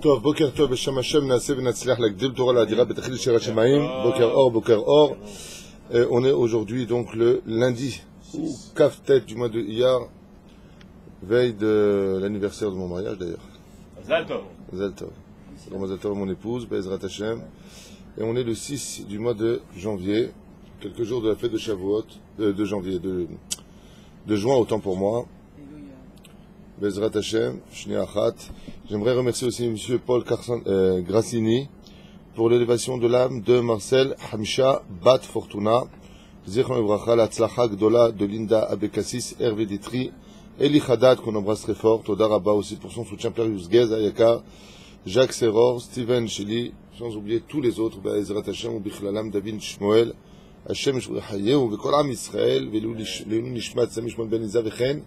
טוב, בוקר טוב, בשם השם נעשה ונצליח להגדיל תורה לאדירה בתחיל שירת שמיים, בוקר אור. On est aujourd'hui donc le lundi, ou Kaf-Tet du mois de Iyar, veille de l'anniversaire de mon mariage d'ailleurs. Zaltov. Zaltov, mon épouse, Bezrat Hashem. Et on est le 6 du mois de janvier, quelques jours de la fête de Shavuot, de janvier, de juin autant pour moi. Bezrat Hashem, Shni Achat. J'aimerais remercier aussi M. Paul Grassini pour l'élévation de l'âme de Marcel Hamisha Bat Fortuna, Zichron Evracha, la Tzlacha Gdola de Linda Abekassis, Hervé Ditri, Eli Haddad, qu'on embrasse très fort, Toda Rabba aussi pour son soutien, Pierre Yusgez, Ayaka, Jacques Serror, Steven Sheli, sans oublier tous les autres, Bezrat Hashem, Bichlalam, David Shmuel, Hashem Shvurachayeu, Vekol Am Israël, Velou Nishmat, Sami Shmuel Ben Iza, Vechen,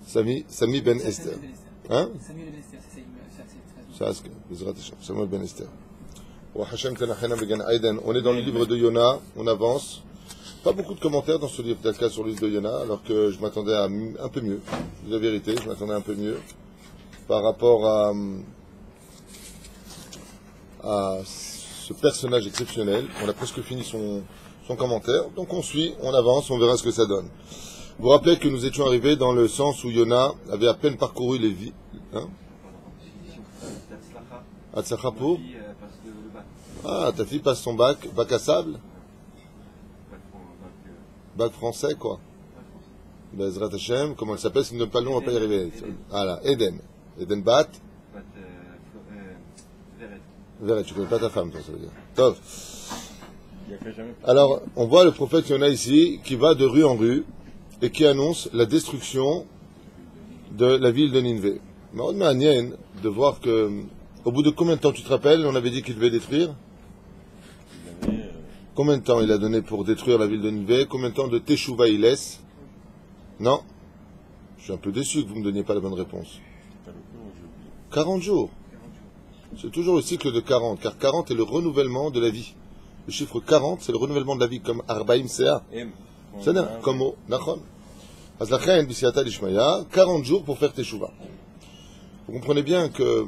Sami Ben Esther. Hein? Samuel Ben Esther. On est dans le livre de Yona, on avance. Pas beaucoup de commentaires dans ce livre d'Alka sur le livre de Yona, alors que je m'attendais à un peu mieux. La vérité, je m'attendais un peu mieux par rapport à ce personnage exceptionnel. On a presque fini son commentaire, donc on suit, on avance, on verra ce que ça donne. Vous vous rappelez que nous étions arrivés dans le sens où Yona avait à peine parcouru les vies. Hein? Atzlacha pour? Ah, ta fille passe son bac à sable? Bac français, quoi. Bezrat Hashem, comment elle s'appelle? Si nous ne pas le nom, on ne va pas y arriver. Voilà, Eden. Eden Bat. Veret, tu ne connais pas ta femme, toi, ça veut dire. Tov. Alors, on voit le prophète Yona ici, qui va de rue en rue, et qui annonce la destruction de la ville de Ninvé. Mais on m'a de voir que, au bout de combien de temps, tu te rappelles, on avait dit qu'il devait détruire? Combien de temps il a donné pour détruire la ville de Ninvé? Combien de temps de Teshuvah il laisse? Non. Je suis un peu déçu que vous ne me donniez pas la bonne réponse. 40 jours. C'est toujours le cycle de 40, car 40 est le renouvellement de la vie. Le chiffre 40, c'est le renouvellement de la vie, comme Arbaim Sea. C'est comme au Nachon. 40 jours pour faire Teshuvah. Vous comprenez bien que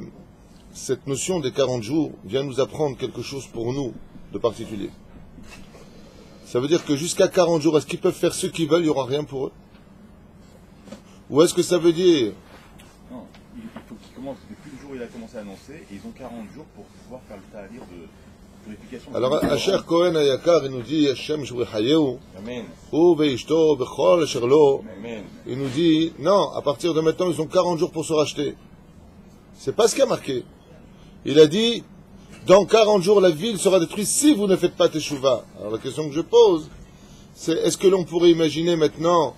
cette notion des 40 jours vient nous apprendre quelque chose pour nous de particulier. Ça veut dire que jusqu'à 40 jours, est-ce qu'ils peuvent faire ce qu'ils veulent, il n'y aura rien pour eux? Ou est-ce que ça veut dire... Non, il faut qu'ils commencent, depuis le jour où il a commencé à annoncer, et ils ont 40 jours pour pouvoir faire le ta'alir de purification. Alors, Asher Cohen Ayakar, il nous dit, Hashem Shvurachayeu, Hu Veishto Bechol Asher Lo, il nous dit, non, à partir de maintenant, ils ont 40 jours pour se racheter. C'est pas ce qui a marqué. Il a dit, dans 40 jours, la ville sera détruite si vous ne faites pas Teshuvah. Alors la question que je pose, c'est est-ce que l'on pourrait imaginer maintenant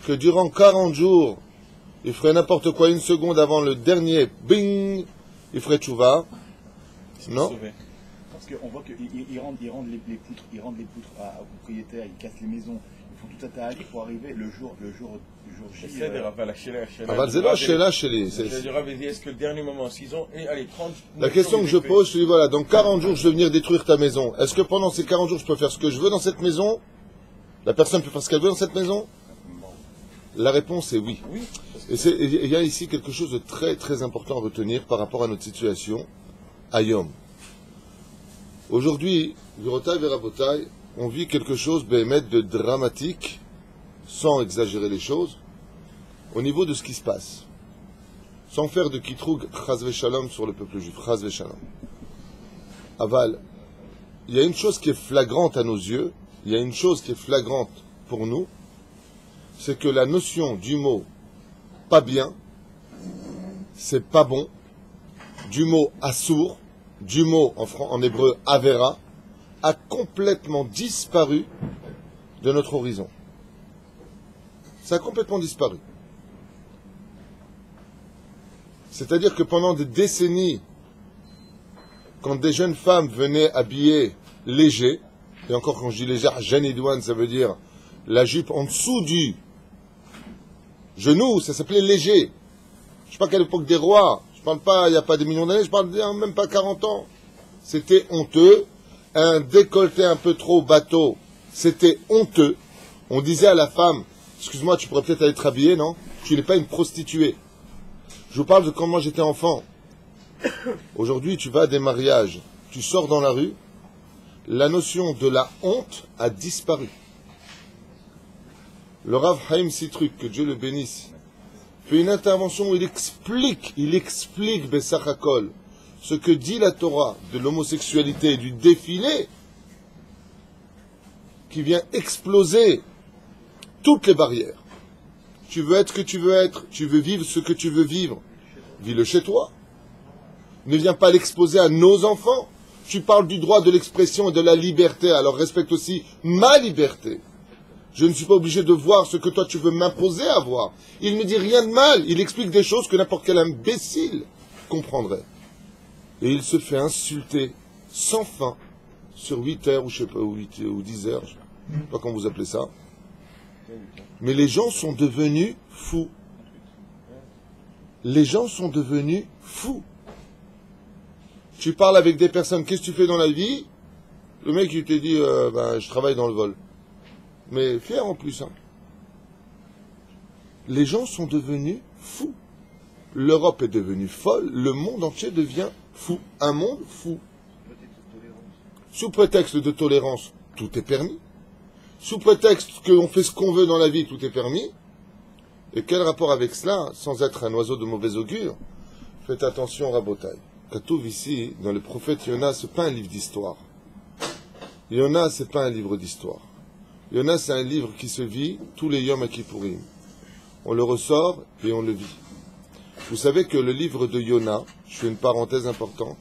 que durant 40 jours, il ferait n'importe quoi une seconde avant le dernier, bing, il ferait Teshuvah? Non. Parce qu'on voit qu'ils rendent les poutres aux propriétaires, ils cassent les maisons, ils font tout ça ta'ali pour arriver le jour J. Est-ce que le dernier moment, s'ils ont, allez, 30... La question que je pose, je te dis, voilà, dans 40 jours, je vais venir détruire ta maison. Est-ce que pendant ces 40 jours, je peux faire ce que je veux dans cette maison? La personne peut faire ce qu'elle veut dans cette maison? La réponse est oui. Et il y a ici quelque chose de très très important à retenir par rapport à notre situation à Yom. Aujourd'hui, Virotai Verabotai, on vit quelque chose de dramatique, sans exagérer les choses, au niveau de ce qui se passe. Sans faire de kitroug chazve shalom sur le peuple juif, chazve shalom. Aval, il y a une chose qui est flagrante à nos yeux, il y a une chose qui est flagrante pour nous, c'est que la notion du mot pas bien, c'est pas bon, du mot assour, du mot en hébreu avera, a complètement disparu de notre horizon. Ça a complètement disparu. C'est-à-dire que pendant des décennies, quand des jeunes femmes venaient habillées léger, et encore quand je dis léger, Janidouane, ça veut dire la jupe en dessous du genou, ça s'appelait léger. Je ne parle qu'à l'époque des rois, je ne parle pas, il n'y a pas des millions d'années, je parle même pas 40 ans. C'était honteux, un décolleté un peu trop bateau, c'était honteux. On disait à la femme, excuse-moi, tu pourrais peut-être être habillée, non? Tu n'es pas une prostituée. Je vous parle de comment j'étais enfant. Aujourd'hui, tu vas à des mariages, tu sors dans la rue, la notion de la honte a disparu. Le Rav Haïm Sitruk, que Dieu le bénisse, fait une intervention où il explique Bessachakol, ce que dit la Torah de l'homosexualité et du défilé qui vient exploser toutes les barrières. Tu veux être ce que tu veux être, tu veux vivre ce que tu veux vivre, vis-le chez toi. Ne viens pas l'exposer à nos enfants. Tu parles du droit de l'expression et de la liberté, alors respecte aussi ma liberté. Je ne suis pas obligé de voir ce que toi tu veux m'imposer à voir. Il ne dit rien de mal, il explique des choses que n'importe quel imbécile comprendrait. Et il se fait insulter sans fin sur 8 heures ou je sais pas, ou 10 heures, je sais pas comment vous appelez ça. Mais les gens sont devenus fous. Les gens sont devenus fous. Tu parles avec des personnes, qu'est-ce que tu fais dans la vie? Le mec, il te dit, je travaille dans le vol. Mais fier en plus. Hein. Les gens sont devenus fous. L'Europe est devenue folle, le monde entier devient fou. Un monde fou. Sous prétexte de tolérance, tout est permis. Sous prétexte qu'on fait ce qu'on veut dans la vie, tout est permis. Et quel rapport avec cela, sans être un oiseau de mauvais augure? Faites attention, Rabotai. Katouv ici, dans le prophète Yona, ce n'est pas un livre d'histoire. Yona, ce n'est pas un livre d'histoire. Yona, c'est un livre qui se vit tous les Yom Kippourim. On le ressort et on le vit. Vous savez que le livre de Yona, je fais une parenthèse importante,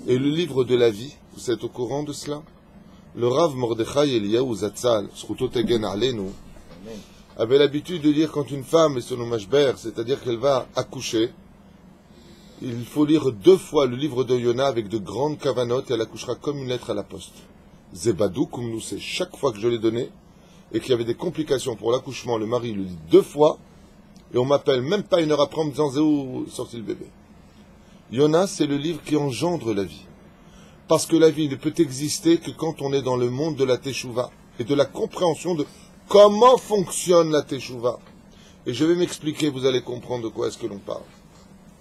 est le livre de la vie. Vous êtes au courant de cela? Le Rav Mordechai Eliyahu Zatzal, Zchuto Tegen Aleinu, avait l'habitude de dire quand une femme est sur le mashber, c'est-à-dire qu'elle va accoucher, il faut lire 2 fois le livre de Yona avec de grandes kavanotes et elle accouchera comme une lettre à la poste. Zebadou, comme nous c'est chaque fois que je l'ai donné, et qu'il y avait des complications pour l'accouchement, le mari le lit 2 fois, et on m'appelle même pas 1 heure après en me disant Zéou, sorti le bébé. Yona, c'est le livre qui engendre la vie. Parce que la vie ne peut exister que quand on est dans le monde de la Teshuvah, et de la compréhension de comment fonctionne la Teshuvah. Et je vais m'expliquer, vous allez comprendre de quoi est-ce que l'on parle.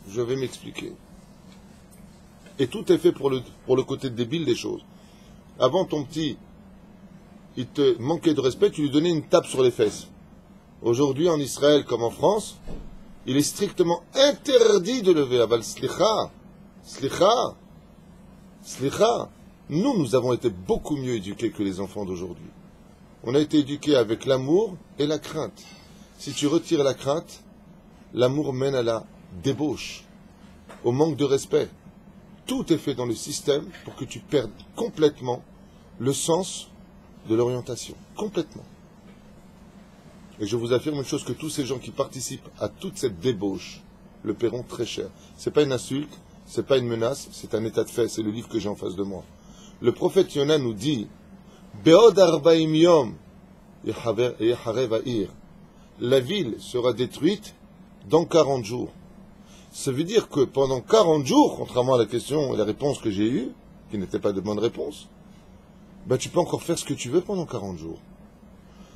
Je vais m'expliquer. Et tout est fait pour le côté débile des choses. Avant, ton petit, il te manquait de respect, tu lui donnais une tape sur les fesses. Aujourd'hui, en Israël comme en France, il est strictement interdit de lever. Aval slicha, slicha, slicha. Nous avons été beaucoup mieux éduqués que les enfants d'aujourd'hui. On a été éduqués avec l'amour et la crainte. Si tu retires la crainte, l'amour mène à la débauche, au manque de respect. Tout est fait dans le système pour que tu perdes complètement le sens de l'orientation. Complètement. Et je vous affirme une chose, que tous ces gens qui participent à toute cette débauche le paieront très cher. C'est pas une insulte, c'est pas une menace, c'est un état de fait, c'est le livre que j'ai en face de moi. Le prophète Yona nous dit Be'od arba'im yom yacharev ha'ir. La ville sera détruite dans 40 jours. Ça veut dire que pendant 40 jours, contrairement à la question et la réponse que j'ai eue, qui n'était pas de bonne réponse, tu peux encore faire ce que tu veux pendant 40 jours.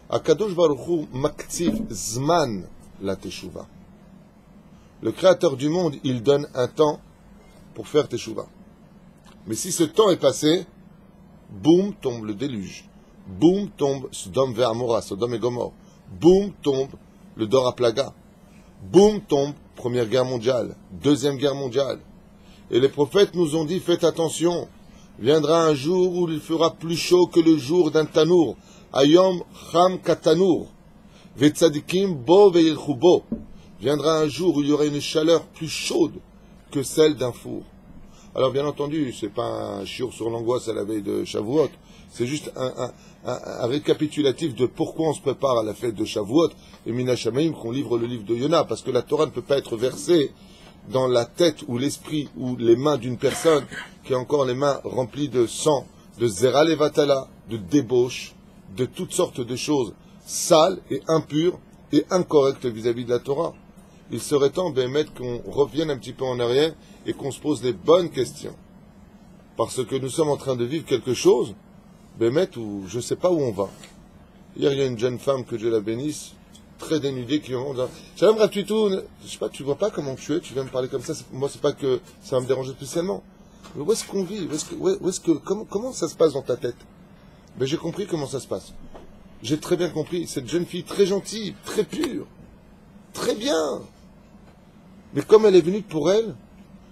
Akadosh Baruch Hu maktiv zman la teshuva. Le Créateur du monde, il donne un temps pour faire teshuva. Mais si ce temps est passé, boum, tombe le déluge. Boum, tombe Sodom vers Amora, Sodom et Gomorre. Boum, tombe le Dor HaPlaga. Boum, tombe Première Guerre mondiale, Deuxième Guerre mondiale. Et les prophètes nous ont dit, faites attention, viendra un jour où il fera plus chaud que le jour d'un tanour. Ayom cham katanour. Vetzadikim bo veilchu bo. Viendra un jour où il y aura une chaleur plus chaude que celle d'un four. Alors bien entendu, c'est pas un chiour sur l'angoisse à la veille de Shavuot, c'est juste un récapitulatif de pourquoi on se prépare à la fête de Shavuot et Mina Shamaim qu'on livre le livre de Yona, parce que la Torah ne peut pas être versée dans la tête ou l'esprit ou les mains d'une personne qui a encore les mains remplies de sang, de zera levatala, de débauche, de toutes sortes de choses sales et impures et incorrectes vis-à-vis de la Torah. Il serait temps, Bémet, qu'on revienne un petit peu en arrière et qu'on se pose les bonnes questions. Parce que nous sommes en train de vivre quelque chose, Bémet, où je ne sais pas où on va. Hier, il y a une jeune femme, que Dieu la bénisse, très dénudés qui vont dire Shalom Rav Tuitou, je sais pas, tu vois pas comment tu es, tu viens me parler comme ça, moi c'est pas que ça va me déranger spécialement. Mais où est-ce qu'on vit? Comment ça se passe dans ta tête? Ben j'ai compris comment ça se passe. J'ai très bien compris, cette jeune fille très gentille, très pure, très bien. Mais comme elle est venue pour elle,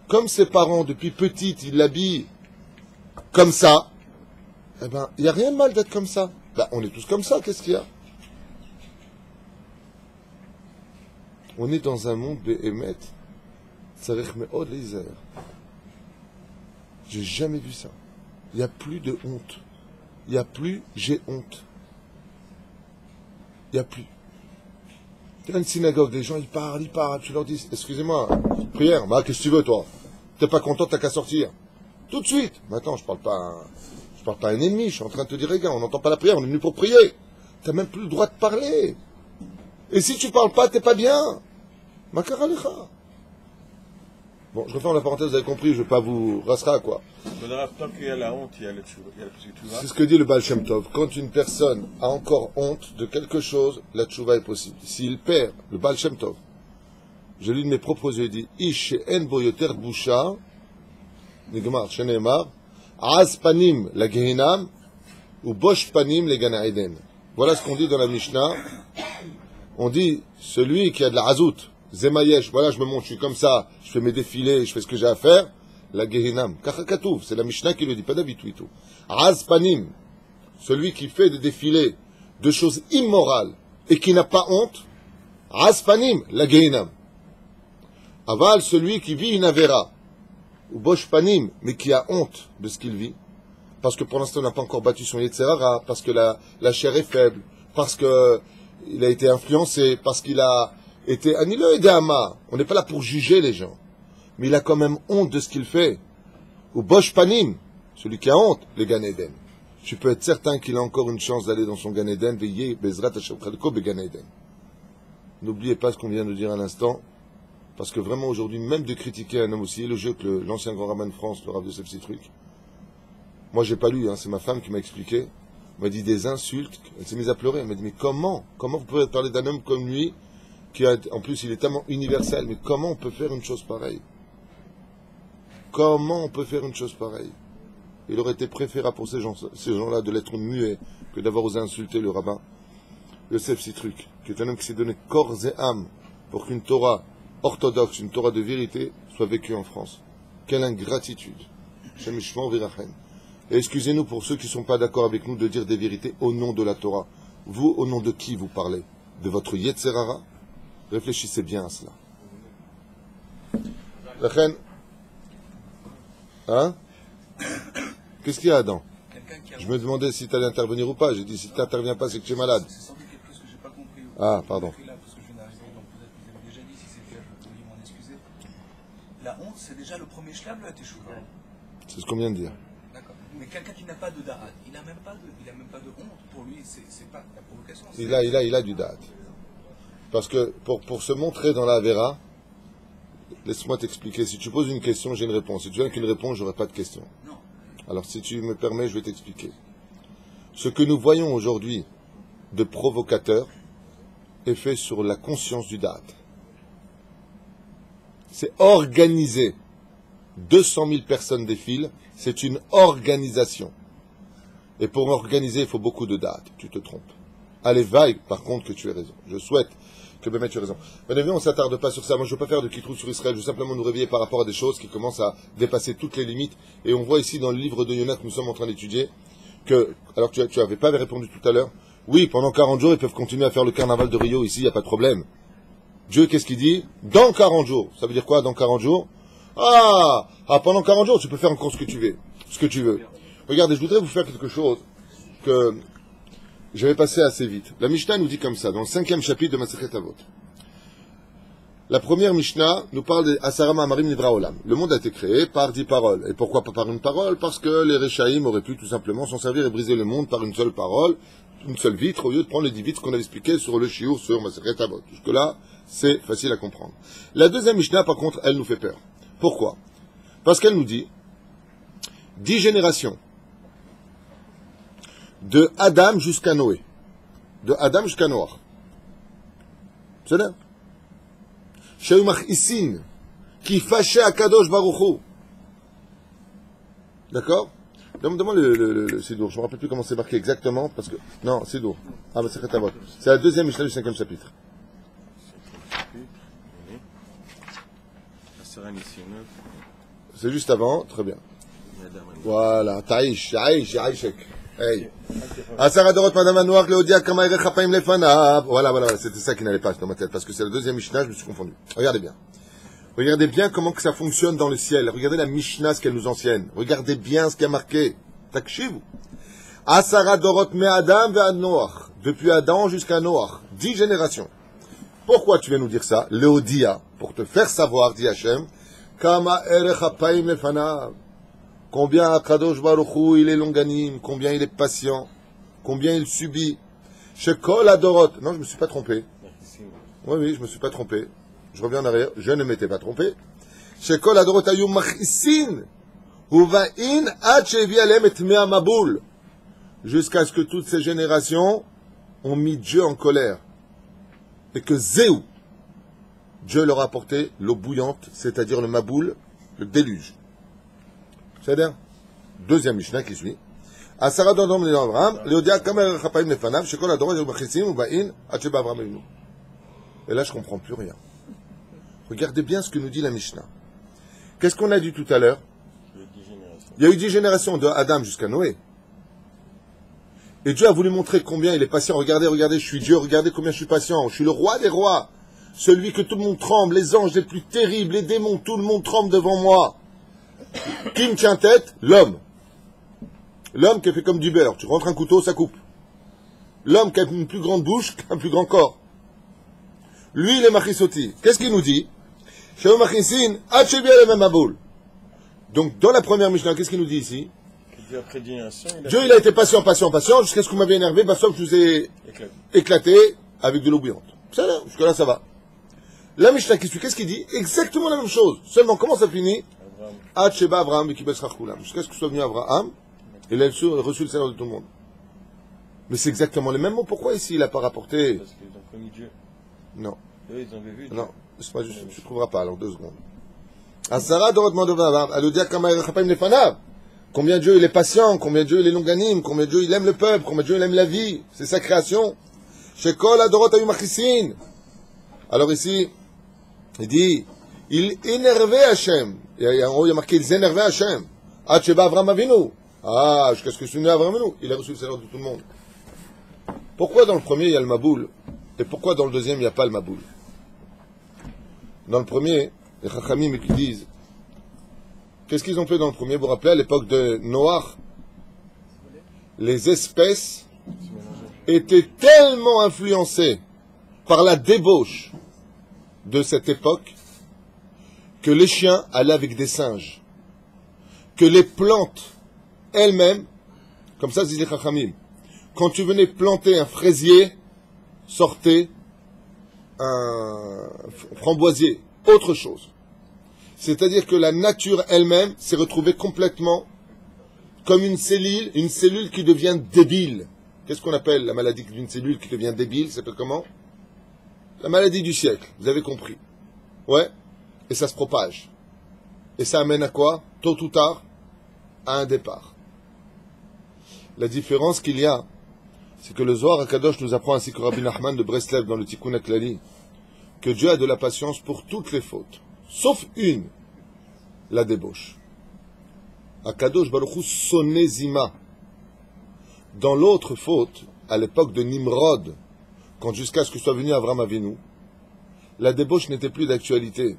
comme ses parents depuis petite, ils l'habillent comme ça, eh ben, il n'y a rien de mal d'être comme ça. Ben, on est tous comme ça, qu'est-ce qu'il y a? On est dans un monde Béhémet, Tzarech Me'od Leizer. J'ai jamais vu ça. Il n'y a plus de honte. Il n'y a plus j'ai honte. Il n'y a plus. Il y a une synagogue, des gens ils parlent, tu leur dis, excusez-moi, prière, bah qu'est-ce que tu veux toi? T'es pas content, t'as qu'à sortir. Tout de suite. Maintenant, je parle pas à un ennemi, je suis en train de te dire, les gars, on n'entend pas la prière, on est venu pour prier. T'as même plus le droit de parler. Et si tu parles pas, t'es pas bien. Makara lecha. Bon, je referme la parenthèse, vous avez compris, je vais pas vous rassera quoi. Tant qu'il y a la honte, il y a le tchouva. C'est ce que dit le Baal Shem Tov. Quand une personne a encore honte de quelque chose, la tchouva est possible. S'il perd, le Baal Shem Tov, je lis de mes propres yeux, il dit Ish en boyoter busha, nigmar, sheneemar, az panim la gehinam, ou bosh panim le Gan Eden. Voilà ce qu'on dit dans la Mishnah. On dit celui qui a de la hazout, zemayesh, voilà, je me montre, je suis comme ça, je fais mes défilés, je fais ce que j'ai à faire. La Gehinam, Kachakatouf, c'est la Mishnah qui le dit, pas David Tuitou. Azpanim, celui qui fait des défilés de choses immorales et qui n'a pas honte, Azpanim, la Gehinam. Aval, celui qui vit une Avera, ou Boshpanim, mais qui a honte de ce qu'il vit, parce que pour l'instant il n'a pas encore battu son Yetzerara, parce que la chair est faible, parce qu'il a été influencé, parce qu'il a été Anilo et Dehama. On n'est pas là pour juger les gens. Mais il a quand même honte de ce qu'il fait. Ou Bosh Panim, celui qui a honte, le Gan Eden. Tu peux être certain qu'il a encore une chance d'aller dans son Gan Eden, veiller Bezrat Hashem Chadko be Gan Eden. N'oubliez pas ce qu'on vient de dire à l'instant, parce que vraiment aujourd'hui, même de critiquer un homme aussi, le jeu que l'ancien grand rabbin de France, le Rav Yosef Sitruc, moi j'ai pas lu, hein, c'est ma femme qui m'a expliqué, m'a dit des insultes, elle s'est mise à pleurer, elle m'a dit mais comment vous pouvez parler d'un homme comme lui, qui a, en plus il est tellement universel, mais comment on peut faire une chose pareille? Comment on peut faire une chose pareille? Il aurait été préférable pour ces gens-là de l'être muet que d'avoir osé insulter le rabbin Yosef Sitruc, qui est un homme qui s'est donné corps et âme pour qu'une Torah orthodoxe, une Torah de vérité, soit vécue en France. Quelle ingratitude! Et excusez-nous pour ceux qui ne sont pas d'accord avec nous de dire des vérités au nom de la Torah. Vous, au nom de qui vous parlez? De votre Yetzerara? Réfléchissez bien à cela. La reine. Hein? Qu'est-ce qu'il y a, Adam? Je me demandais si tu allais intervenir ou pas. J'ai dit si tu n'interviens pas, c'est que tu es malade. C'est sans doute quelque chose que j'ai pas compris. Ah, pardon. Parce que je viens d'arriver, donc peut-être que vous avez déjà dit, si c'est le cas, je peux m'en excuser. La honte, c'est déjà le premier shlab, la teshuva. C'est ce qu'on vient de dire. D'accord. Mais quelqu'un qui n'a pas de da'at, il n'a même pas de honte. Pour lui, c'est pas la provocation. Il a du da'at. Parce que pour se montrer dans la Avera, laisse-moi t'expliquer. Si tu poses une question, j'ai une réponse. Si tu viens qu'une réponse, j'aurai pas de question. Non. Alors, si tu me permets, je vais t'expliquer. Ce que nous voyons aujourd'hui de provocateur est fait sur la conscience du da'at. C'est organisé. 200 000 personnes défilent. C'est une organisation. Et pour organiser, il faut beaucoup de da'at. Tu te trompes. Allez, vaille, par contre, que tu aies raison. Je souhaite que Bémet, tu aies raison. Mais on ne s'attarde pas sur ça. Moi, je ne veux pas faire de kitrou sur Israël. Je veux simplement nous réveiller par rapport à des choses qui commencent à dépasser toutes les limites. Et on voit ici dans le livre de Yonah que nous sommes en train d'étudier que, alors tu n'avais pas répondu tout à l'heure, oui, pendant 40 jours, ils peuvent continuer à faire le carnaval de Rio ici, il n'y a pas de problème. Dieu, qu'est-ce qu'il dit? Dans 40 jours. Ça veut dire quoi, dans 40 jours? Pendant 40 jours, tu peux faire encore ce que tu veux. Regardez, je voudrais vous faire quelque chose que j'avais passé assez vite. La Mishnah nous dit comme ça, dans le 5e chapitre de Masechet Avot. La première Mishnah nous parle de Asarama Amarim Nivra Olam. Le monde a été créé par 10 paroles. Et pourquoi pas par une parole? Parce que les Rechaïm auraient pu tout simplement s'en servir et briser le monde par une seule parole, une seule vitre, au lieu de prendre les 10 vitres qu'on avait expliquées sur le Shiur, sur Masechet Avot. Jusque-là, c'est facile à comprendre. La deuxième Mishnah, par contre, elle nous fait peur. Pourquoi? Parce qu'elle nous dit 10 générations. De Adam jusqu'à Noé. De Adam jusqu'à Noach. C'est là. Shayu Machisin, qui fâchait à Kadosh Baruch Hu. D'accord? Demande-moi le Sidour. Je ne me rappelle plus comment c'est marqué exactement, parce que... Non, Sidour. Ah, mais c'est Khatavot. C'est la deuxième Mishnah du 5e chapitre. C'est juste avant, très bien. Voilà, Taïch, Aïch, Aïchek. Hey. Asara Dorot Madame Anouar, Léodia, Kamaïre Chapaim Lefana. Voilà, c'était ça qui n'allait pas dans ma tête, parce que c'est la deuxième Mishnah, je me suis confondu. Regardez bien. Regardez bien comment que ça fonctionne dans le ciel. Regardez la Mishnah, ce qu'elle nous enseigne. Regardez bien ce qui a marqué. Takshivou. Asara Dorot Me Adam ve Noach. Depuis Adam jusqu'à Noach. 10 générations. Pourquoi tu viens nous dire ça? Léodia, pour te faire savoir, dit Hachem, Kama Erechapaim Lefana. Combien Akadosh Baruch Hu, il est longanime, combien il est patient, combien il subit. Shekol Adorot. Non, je ne me suis pas trompé. Oui, je ne me suis pas trompé. Je reviens en arrière, je ne m'étais pas trompé. Shekol Adorot Ayum Machisin. Uvain Ad Shevi Alem et Mea Maboul. Jusqu'à ce que toutes ces générations ont mis Dieu en colère. Et que Zéou, Dieu leur a apporté l'eau bouillante, c'est-à-dire le Maboul, le déluge. C'est-à-dire, deuxième Mishnah qui suit. Asara Dodom de Abraham, Léodia Kamer Chapaim Lefanav, Shekol Adorot Ayum Machisin, Uvain Ad Sheba Abraham Avinu. Et là, je ne comprends plus rien. Regardez bien ce que nous dit la Mishnah. Qu'est-ce qu'on a dit tout à l'heure? Il y a eu 10 générations de Adam jusqu'à Noé. Et Dieu a voulu montrer combien il est patient. Regardez, je suis Dieu, regardez combien je suis patient. Je suis le roi des rois. Celui que tout le monde tremble, les anges les plus terribles, les démons, tout le monde tremble devant moi. Qui me tient tête? L'homme. L'homme qui est fait comme du beurre. Tu rentres un couteau, ça coupe. L'homme qui a une plus grande bouche qu'un plus grand corps. Lui, il est Machisoti. Qu'est-ce qu'il nous dit? Donc, dans la première Mishnah, qu'est-ce qu'il nous dit ici? Dieu, il a été patient, jusqu'à ce que vous m'avez énervé, sauf que je vous ai éclaté avec de l'eau bouillante. Ça, là, jusque-là, ça va. La Mishnah qui suit, qu'est-ce qu'il dit? Exactement la même chose. Seulement, comment ça finit? Ad Sheba Abraham et Kibes Rachulam. Jusqu'à ce que soit venu Abraham, il a reçu le salaire de tout le monde. Mais c'est exactement les mêmes mots. Pourquoi ici, il n'a pas rapporté? Parce qu'ils ont connu Dieu. Non. Eux, ils ont vu Dieu. Non, tu ne trouveras pas, alors 2 secondes. Asara Dorot Mandovav, Alodia Kamaïre Chapaim Lefanav. Combien Dieu il est patient, combien Dieu il est longanime, combien Dieu il aime le peuple, combien Dieu il aime la vie, c'est sa création. Shekol Adorot Ayum Machisin. Alors ici, il dit, il énervait Hachem. Et en haut, il y a marqué, ils énervaient Hachem. Ad Sheba Avraham Avinu. Ah, jusqu'à ce que je suis né Avraham Avinu. Il a reçu le salaire de tout le monde. Pourquoi dans le premier, il y a le Maboul, et pourquoi dans le deuxième, il n'y a pas le Maboul? Dans le premier, les Chachamim qui disent, qu'est-ce qu'ils ont fait dans le premier? Vous vous rappelez, à l'époque de Noach, les espèces étaient tellement influencées par la débauche de cette époque que les chiens allaient avec des singes, que les plantes elles-mêmes, comme ça disent les Chachamim, quand tu venais planter un fraisier, sortait un framboisier, autre chose. C'est-à-dire que la nature elle-même s'est retrouvée complètement comme une cellule qui devient débile. Qu'est-ce qu'on appelle la maladie d'une cellule qui devient débile? Ça s'appelle comment? La maladie du siècle, vous avez compris. Ouais. Et ça se propage. Et ça amène à quoi? Tôt ou tard, à un départ. La différence qu'il y a, c'est que le Zohar HaKadosh nous apprend, ainsi que Rabbi Nachman de Breslev dans le Tikkun HaKlali, que Dieu a de la patience pour toutes les fautes, sauf une, la débauche. HaKadosh Baruch Hu sonné Zima. Dans l'autre faute, à l'époque de Nimrod, quand jusqu'à ce que soit venu Avraham Avinu, la débauche n'était plus d'actualité.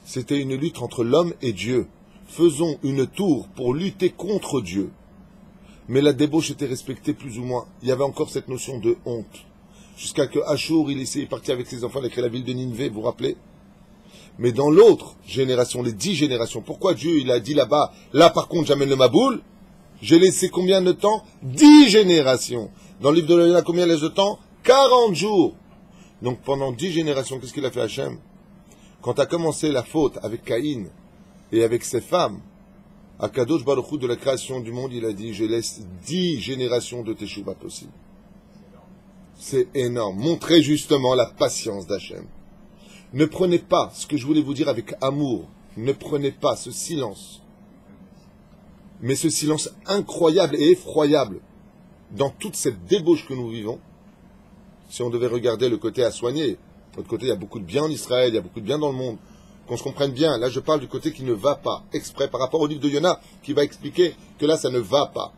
C'était une lutte entre l'homme et Dieu. Faisons une tour pour lutter contre Dieu. Mais la débauche était respectée plus ou moins. Il y avait encore cette notion de honte. Jusqu'à que Ashur, il est parti avec ses enfants, il a créé la ville de Ninvé, vous vous rappelez? Mais dans l'autre génération, les 10 générations, pourquoi Dieu, il a dit là-bas, là par contre j'amène le Maboul, j'ai laissé combien de temps? 10 générations. Dans le livre de l'Oïla, combien laisse de temps? 40 jours. Donc pendant 10 générations, qu'est-ce qu'il a fait Hachem? Quand a commencé la faute avec Caïn et avec ses femmes, à Kadosh Baruch Hu de la création du monde, il a dit, je laisse 10 générations de Teshuvah possibles. C'est énorme. Montrez justement la patience d'Hachem. Ne prenez pas ce que je voulais vous dire avec amour. Ne prenez pas ce silence. Mais ce silence incroyable et effroyable dans toute cette débauche que nous vivons. Si on devait regarder le côté à soigner, de l'autre côté, il y a beaucoup de bien en Israël, il y a beaucoup de bien dans le monde. Qu'on se comprenne bien. Là, je parle du côté qui ne va pas, exprès, par rapport au livre de Yona, qui va expliquer que là, ça ne va pas.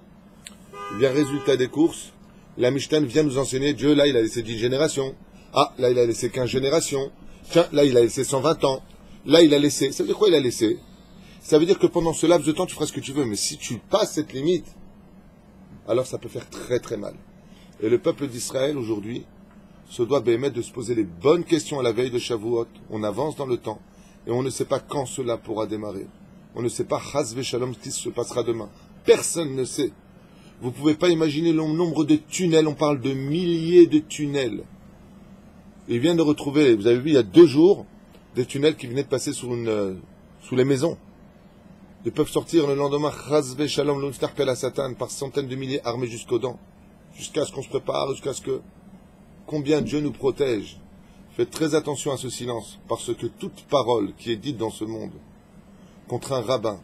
Eh bien, résultat des courses, la Mishnah vient nous enseigner, Dieu, là, il a laissé 10 générations. Ah, là, il a laissé 15 générations. Tiens, là, il a laissé 120 ans. Là, il a laissé... Ça veut dire quoi, il a laissé? Ça veut dire que pendant ce laps de temps, tu feras ce que tu veux. Mais si tu passes cette limite, alors ça peut faire très, très mal. Et le peuple d'Israël, aujourd'hui, se doit de se poser les bonnes questions à la veille de Shavuot. On avance dans le temps. Et on ne sait pas quand cela pourra démarrer. On ne sait pas, Chas v'Shalom, ce qui se passera demain. Personne ne sait. Vous ne pouvez pas imaginer le nombre de tunnels. On parle de milliers de tunnels. Il vient de retrouver, vous avez vu, il y a 2 jours, des tunnels qui venaient de passer sous les maisons. Ils peuvent sortir le lendemain, Chas v'Shalom, l'Unftarpel à Satan, par centaines de milliers armés jusqu'aux dents. Jusqu'à ce qu'on se prépare, jusqu'à ce que... Combien Dieu nous protège. Faites très attention à ce silence, parce que toute parole qui est dite dans ce monde, contre un rabbin,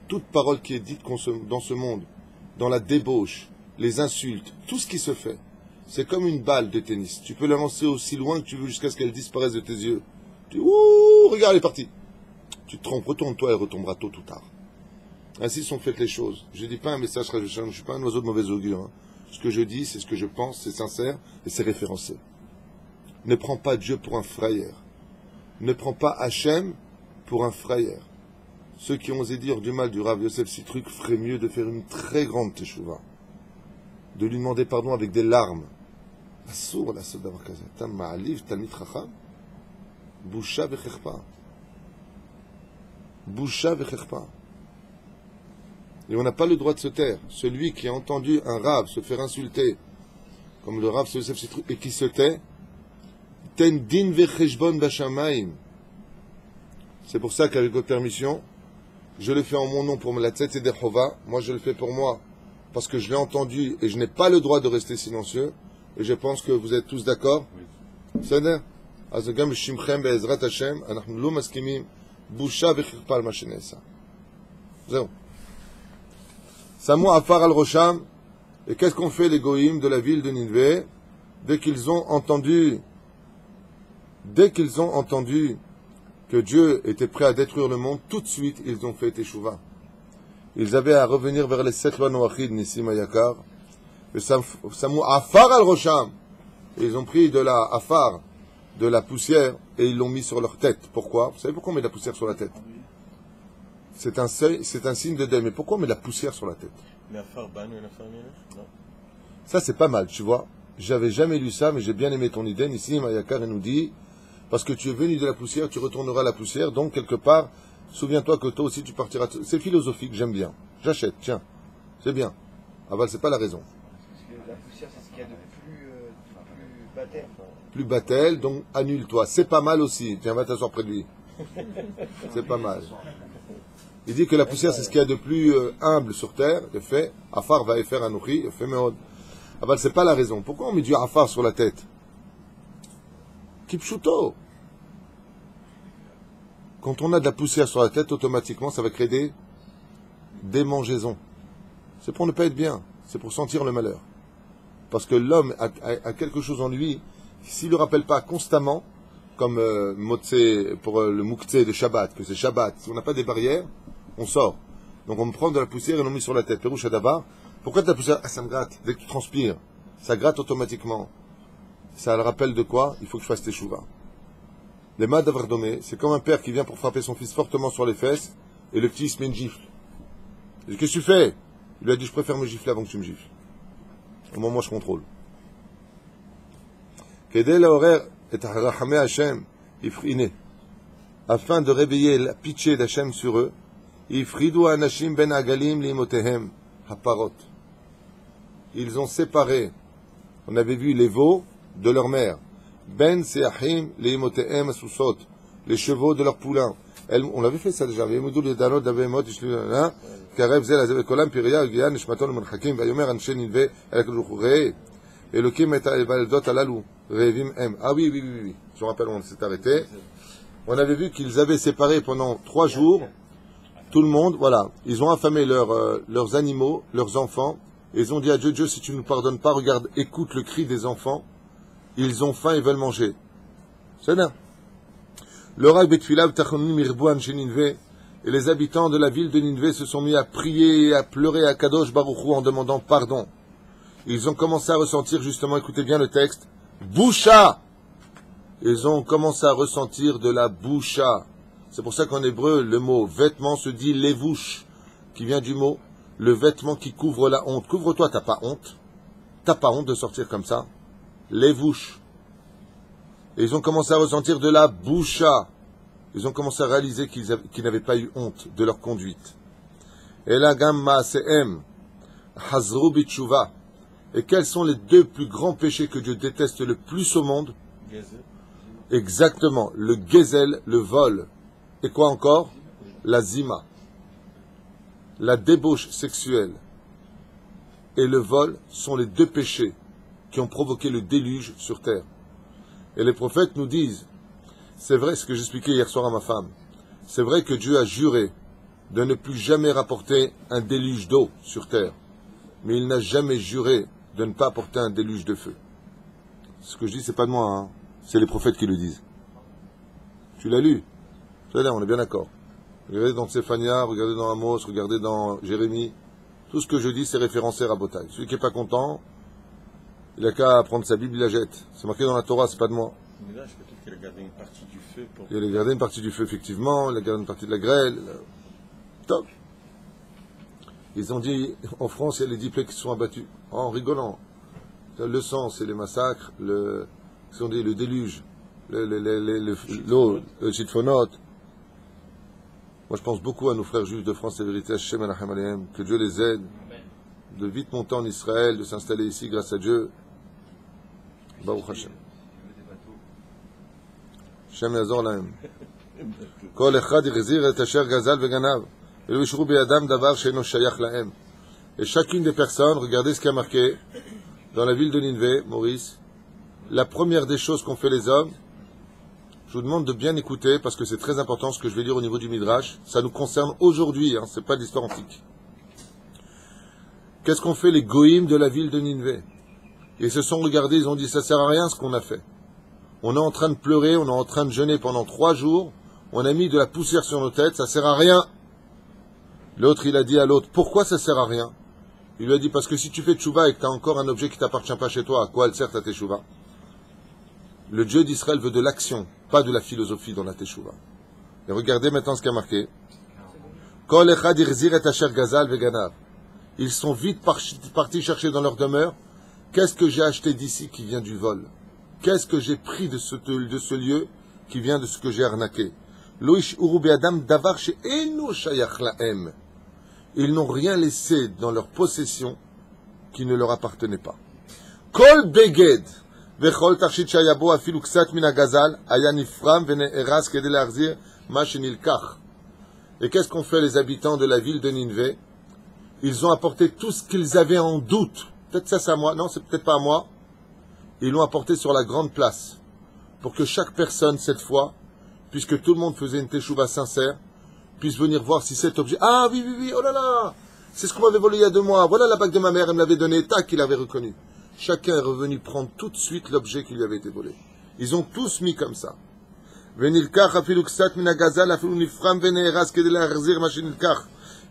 toute parole qui est dite dans ce monde, dans la débauche, les insultes, tout ce qui se fait, c'est comme une balle de tennis. Tu peux la lancer aussi loin que tu veux jusqu'à ce qu'elle disparaisse de tes yeux. Tu dis, ouh, regarde, elle est partie. Tu te trompes, retourne-toi, elle retombera tôt ou tard. Ainsi sont faites les choses. Je ne dis pas un message, je ne suis pas un oiseau de mauvais augure. Hein. Ce que je dis, c'est ce que je pense, c'est sincère et c'est référencé. Ne prends pas Dieu pour un frayeur. Ne prends pas Hachem pour un frayeur. Ceux qui ont osé dire du mal du Rav Yosef Sitruk feraient mieux de faire une très grande teshuva. De lui demander pardon avec des larmes. Assour la soda vakaza. Tam ma'aliv talmid chacham. Boucha vechechpa. Boucha vechechpa. Et on n'a pas le droit de se taire. Celui qui a entendu un Rav se faire insulter, comme le Rav Yosef Sitruk, et qui se tait, ten din vecheshbon bashamaim. C'est pour ça qu'avec votre permission, je le fais en mon nom pour la tête et des Chova. Moi, je le fais pour moi parce que je l'ai entendu et je n'ai pas le droit de rester silencieux. Et je pense que vous êtes tous d'accord. C'est-à-dire, azogam shimchem be'ezrat Hashem, anachnu lo maskimim, boucha vechirpa al ma shenesa. Zéro. Samu afar al rosham. Et qu'est-ce qu'ont fait les goïms de la ville de Ninvé dès qu'ils ont entendu que Dieu était prêt à détruire le monde, tout de suite, ils ont fait Teshuvah. Ils avaient à revenir vers les 7 lois Noachid, Nissim Ayakar, et Samu Afar al-Rosham. Et ils ont pris de la Afar, de la poussière, et ils l'ont mis sur leur tête. Pourquoi? Vous savez pourquoi on met de la poussière sur la tête? C'est un signe de deuil. Mais pourquoi on met de la poussière sur la tête? Non. Ça, c'est pas mal, tu vois. J'avais jamais lu ça, mais j'ai bien aimé ton idée. Nissim Ayakar nous dit, parce que tu es venu de la poussière, tu retourneras à la poussière, donc quelque part, souviens-toi que toi aussi tu partiras. C'est philosophique, j'aime bien. J'achète, tiens, c'est bien. Aval, c'est pas la raison. Parce que la poussière, c'est ce qu'il y a de plus bâtel. Plus bâtel, donc annule-toi. C'est pas mal aussi. Tiens, va t'asseoir près de lui. C'est pas mal. Il dit que la poussière, c'est ce qu'il y a de plus humble sur terre. Le fait, Afar va faire un nourri, fait méod. Aval, c'est pas la raison. Pourquoi on met du Afar sur la tête? Kipchuto. Quand on a de la poussière sur la tête, automatiquement, ça va créer des démangeaisons. C'est pour ne pas être bien. C'est pour sentir le malheur. Parce que l'homme a quelque chose en lui, s'il ne le rappelle pas constamment, comme Motsé, pour le Mouktsé de Shabbat, que c'est Shabbat, si on n'a pas des barrières, on sort. Donc on me prend de la poussière et on met sur la tête. Pérouche Adabar. Pourquoi de la poussière? Ah, ça me gratte. Dès que tu transpires, ça gratte automatiquement. Ça le rappelle de quoi? Il faut que je fasse teshuva. Les mains d'Avardome, c'est comme un père qui vient pour frapper son fils fortement sur les fesses, et le petit se met une gifle. Il dit, qu'est-ce que tu fais? Il lui a dit, je préfère me gifler avant que tu me gifles. Au moment où je contrôle. Kedel horaire et Rachamé Hashem, ifriné. Afin de réveiller la pitié d'Hachem sur eux, ifridou anashim ben agalim limotehem, haparot. Ils ont séparé, on avait vu les veaux de leur mère. Ben seahim leimotehem asusot, les chevaux de leurs poulains. On l'avait fait ça déjà. V'yemudou ledanot davemot ishliana karev zel azev kolam piria giyan nishmaton menchakim vayomer anshe nilve elakluchure Elokim et ha'evaldot halalou, re'evim hem. Ah oui, oui, oui, oui. Je me rappelle, on s'est arrêté. On avait vu qu'ils avaient séparé pendant 3 jours tout le monde, voilà. Ils ont affamé leurs animaux, leurs enfants. Et ils ont dit à Dieu, Dieu, si tu ne nous pardonnes pas, regarde, écoute le cri des enfants. Ils ont faim et veulent manger. C'est bien. Et les habitants de la ville de Ninvé se sont mis à prier et à pleurer à Kadosh Baruch Hu en demandant pardon. Ils ont commencé à ressentir, justement, écoutez bien le texte, Boucha. Ils ont commencé à ressentir de la boucha. C'est pour ça qu'en hébreu, le mot vêtement se dit levouche, qui vient du mot le vêtement qui couvre la honte. Couvre-toi, t'as pas honte. T'as pas honte de sortir comme ça. Levouche. Et ils ont commencé à ressentir de la boucha. Ils ont commencé à réaliser qu'ils n'avaient pas eu honte de leur conduite. Et la gamma se'em, hazru bitshuva. Et quels sont les 2 plus grands péchés que Dieu déteste le plus au monde? Exactement, le gezel, le vol. Et quoi encore? La zima. La débauche sexuelle et le vol sont les 2 péchés qui ont provoqué le déluge sur terre. Et les prophètes nous disent, c'est vrai ce que j'expliquais hier soir à ma femme, c'est vrai que Dieu a juré de ne plus jamais rapporter un déluge d'eau sur terre, mais il n'a jamais juré de ne pas apporter un déluge de feu. Ce que je dis, c'est pas de moi, hein. C'est les prophètes qui le disent. Tu l'as lu? C'est-à-dire, on est bien d'accord. Regardez dans Tsephania, regardez dans Amos, regardez dans Jérémie. Tout ce que je dis, c'est référencé à Botaï. Celui qui n'est pas content, il n'a qu'à prendre sa Bible, il la jette. C'est marqué dans la Torah, c'est pas de moi. Mais là, je peut-être qu'il a gardé une partie du feu pour... Il a gardé une partie du feu, effectivement. Il a gardé une partie de la grêle. Top. Ils ont dit, en France, il y a les 10 plaies qui se sont abattus. En rigolant. Le sang, c'est les massacres, ils ont dit le déluge, l'eau, le chitfonot. Moi, je pense beaucoup à nos frères juifs de France et vérité, Hashem Elachem Alehem, que Dieu les aide de vite monter en Israël, de s'installer ici grâce à Dieu. Baruch Hashem. Hashem Yazor Lahem. Kol echad yichzir et asher gazal veganav. Velo yishru beyadam davar she'eno shayach lahem. Et chacune des personnes, regardez ce qui a marqué dans la ville de Ninvé, Maurice, la première des choses qu'ont fait les hommes, je vous demande de bien écouter parce que c'est très important ce que je vais dire au niveau du Midrash. Ça nous concerne aujourd'hui, hein, c'est pas de l'histoire antique. Qu'est-ce qu'ont fait les goïms de la ville de Ninvé? Ils se sont regardés, ils ont dit ça sert à rien ce qu'on a fait. On est en train de pleurer, on est en train de jeûner pendant 3 jours, on a mis de la poussière sur nos têtes, ça sert à rien. L'autre il a dit à l'autre, pourquoi ça sert à rien? Il lui a dit, parce que si tu fais tchouva et que tu as encore un objet qui t'appartient pas chez toi, à quoi elle sert ta teshuva? Le Dieu d'Israël veut de l'action, pas de la philosophie dans la teshuva. Et regardez maintenant ce qui a marqué. Kol echad yichzir et asher gazal veganav. Ils sont vite partis chercher dans leur demeure. Qu'est-ce que j'ai acheté d'ici qui vient du vol? Qu'est-ce que j'ai pris de ce lieu qui vient de ce que j'ai arnaqué? Lo yish'uru be'adam davar she'eno shayach lahem. Ils n'ont rien laissé dans leur possession qui ne leur appartenait pas. Kol beged vechol tachit shayabo afilu ksat min hagazal aya nifram vene'eras kedei le'achzir ma shenilkach. Et qu'est-ce qu'ont fait les habitants de la ville de Ninvé? Ils ont apporté tout ce qu'ils avaient en doute. Peut-être ça c'est à moi, non, c'est peut-être pas à moi. Ils l'ont apporté sur la grande place pour que chaque personne, cette fois, puisque tout le monde faisait une teshuva sincère, puisse venir voir si cet objet... Ah oui, oui, oui, oh là là, c'est ce qu'on m'avait volé il y a 2 mois. Voilà la bague de ma mère, elle me l'avait donné, tac, il avait reconnu. Chacun est revenu prendre tout de suite l'objet qui lui avait été volé. Ils ont tous mis comme ça. Et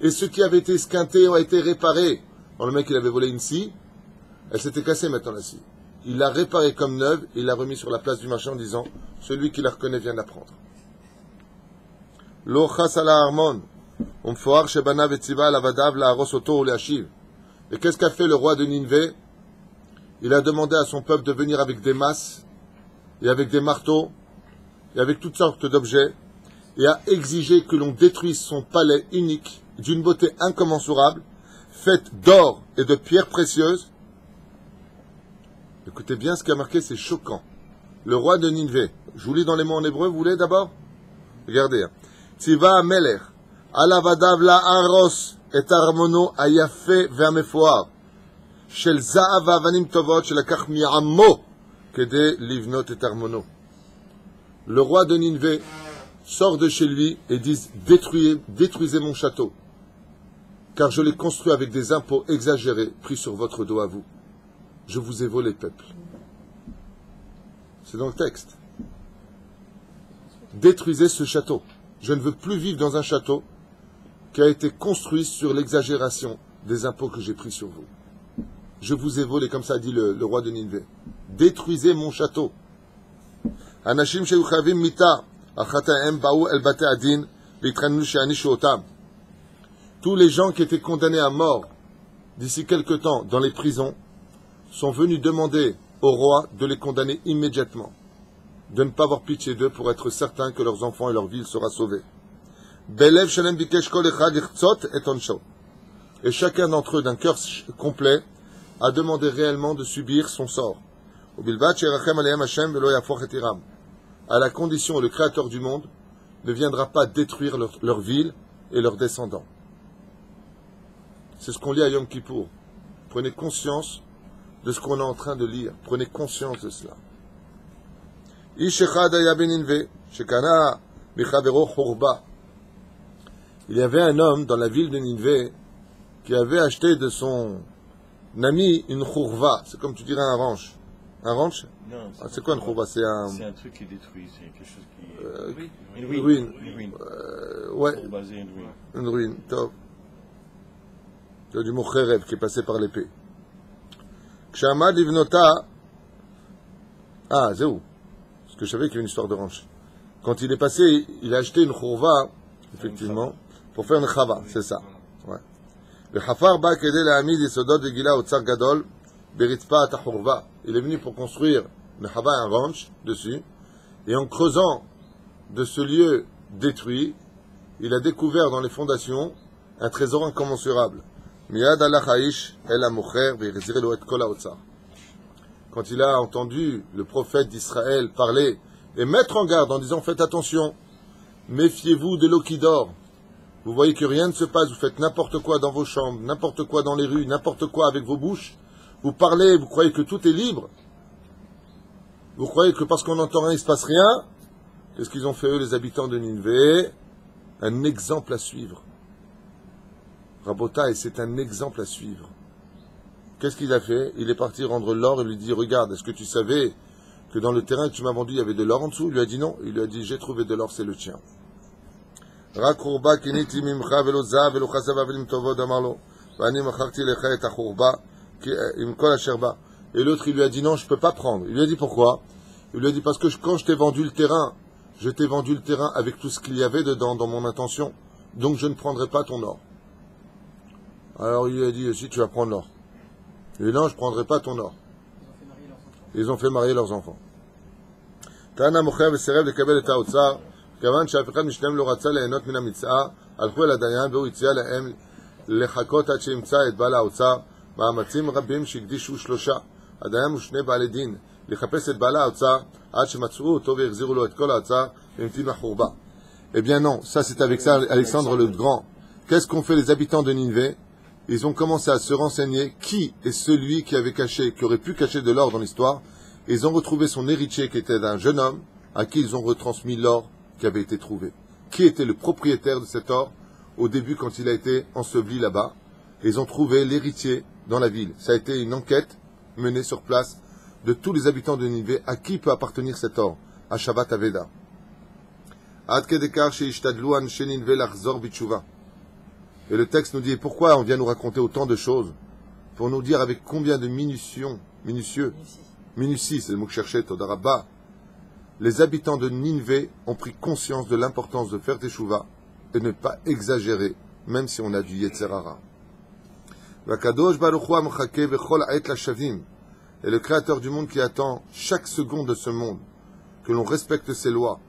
ceux qui avaient été esquintés ont été réparés. Bon, le mec, il avait volé une scie, elle s'était cassée maintenant la scie. Il l'a réparée comme neuve et il l'a remis sur la place du marché en disant, celui qui la reconnaît vient de la prendre. Lo chas ala armon, umfoar shebana vetziva alavadav la'aros oto ou le'ashiv. Et qu'est-ce qu'a fait le roi de Ninvé? Il a demandé à son peuple de venir avec des masses, et avec des marteaux, et avec toutes sortes d'objets, et a exigé que l'on détruise son palais unique, d'une beauté incommensurable, faite d'or et de pierres précieuses. Écoutez bien ce qui a marqué, c'est choquant. Le roi de Ninvé, je vous lis dans les mots en hébreu, vous voulez d'abord? Regardez. Tziva Melech, alavadav la aros et armono ayafe ve'amefoar, Shel za'av avanim tovot shelakach mi'amo kede livnot et armono. Le roi de Ninvé sort de chez lui et dit détruisez mon château, car je l'ai construit avec des impôts exagérés pris sur votre dos à vous. Je vous ai volé, peuple. C'est dans le texte. Détruisez ce château. Je ne veux plus vivre dans un château qui a été construit sur l'exagération des impôts que j'ai pris sur vous. Je vous ai volé, comme ça dit le roi de Ninvé. Détruisez mon château. Anashim sheyuchavim mita achataem baou el bate adin v'itrannu she'anishu otam. Tous les gens qui étaient condamnés à mort d'ici quelque temps dans les prisons sont venus demander au roi de les condamner immédiatement, de ne pas avoir pitié d'eux pour être certains que leurs enfants et leur ville sera sauvés. Belev shalem bikesh kol echad irtzot et onsho. Et chacun d'entre eux, d'un cœur complet, a demandé réellement de subir son sort. À la condition où le Créateur du monde ne viendra pas détruire leur ville et leurs descendants. C'est ce qu'on lit à Yom Kippour. Prenez conscience de ce qu'on est en train de lire. Prenez conscience de cela. Il y avait un homme dans la ville de Ninvé qui avait acheté de son ami une khourva. C'est comme tu dirais un ranch. Un ranch? Non. C'est quoi une khourva? C'est un truc qui est détruit. C'est quelque chose qui. Une ruine. Ouais. Une ruine. Top. C'est du mot kherev qui est passé par l'épée. Kshamad livnota. Ah, c'est où? Parce que je savais qu'il y avait une histoire de ranch. Quand il est passé, il a acheté une khourva, effectivement, pour faire une chava. C'est ça. Ouais. Il est venu pour construire une chava, un ranch dessus, et en creusant de ce lieu détruit, il a découvert dans les fondations un trésor incommensurable. Quand il a entendu le prophète d'Israël parler et mettre en garde en disant faites attention, méfiez-vous de l'eau qui dort. Vous voyez que rien ne se passe, vous faites n'importe quoi dans vos chambres, n'importe quoi dans les rues, n'importe quoi avec vos bouches. Vous parlez, vous croyez que tout est libre. Vous croyez que parce qu'on n'entend rien, il ne se passe rien. Qu'est-ce qu'ils ont fait eux, les habitants de Ninvé? Un exemple à suivre. Rabotai, c'est un exemple à suivre. Qu'est-ce qu'il a fait? Il est parti rendre l'or et lui dit, regarde, est-ce que tu savais que dans le terrain que tu m'as vendu, il y avait de l'or en dessous? Il lui a dit non. Il lui a dit, j'ai trouvé de l'or, c'est le tien. Et l'autre, il lui a dit non, je ne peux pas prendre. Il lui a dit pourquoi? Il lui a dit parce que quand je t'ai vendu le terrain, je t'ai vendu le terrain avec tout ce qu'il y avait dedans dans mon intention, donc je ne prendrai pas ton or. Alors il lui a dit si tu vas prendre l'or. Il dit non, je ne prendrai pas ton or. Ils ont fait marier leurs enfants. Tana mocher v'serev lekabel et ha'otzar. כיוון שאף אחד משניהם לא רצה ליהנות מן המצאה, הלכו אל הדיין והוא הציע להם לחכות עד שימצא את בעל האוצר, מאמצים רבים שהקדישו 3. הדיין ושני בעלי דין, לחפש את בעל האוצר, עד שמצאו אותו והחזירו לו את כל האוצר, והמתין לחורבה. Eh bien non, ça c'est avec ça Alexandre le Grand. Qu'est-ce qu'ont fait les habitants de Ninvé? Ils ont commencé à se renseigner qui est celui qui avait caché, qui aurait pu cacher de l'or dans l'histoire. Ils ont retrouvé son héritier qui était un jeune homme, à qui ils ont retransmis l'or qui avait été trouvé. Qui était le propriétaire de cet or au début quand il a été enseveli là-bas? Ils ont trouvé l'héritier dans la ville. Ça a été une enquête menée sur place de tous les habitants de Ninvé. À qui peut appartenir cet or? À Shabbat Aveda. Et le texte nous dit pourquoi on vient nous raconter autant de choses? Pour nous dire avec combien de minutie, c'est le mot que je cherchais, Todarabba. Les habitants de Ninvé ont pris conscience de l'importance de faire teshuva et ne pas exagérer, même si on a du Yetzer Hara. Et le Créateur du monde qui attend chaque seconde de ce monde, que l'on respecte ses lois,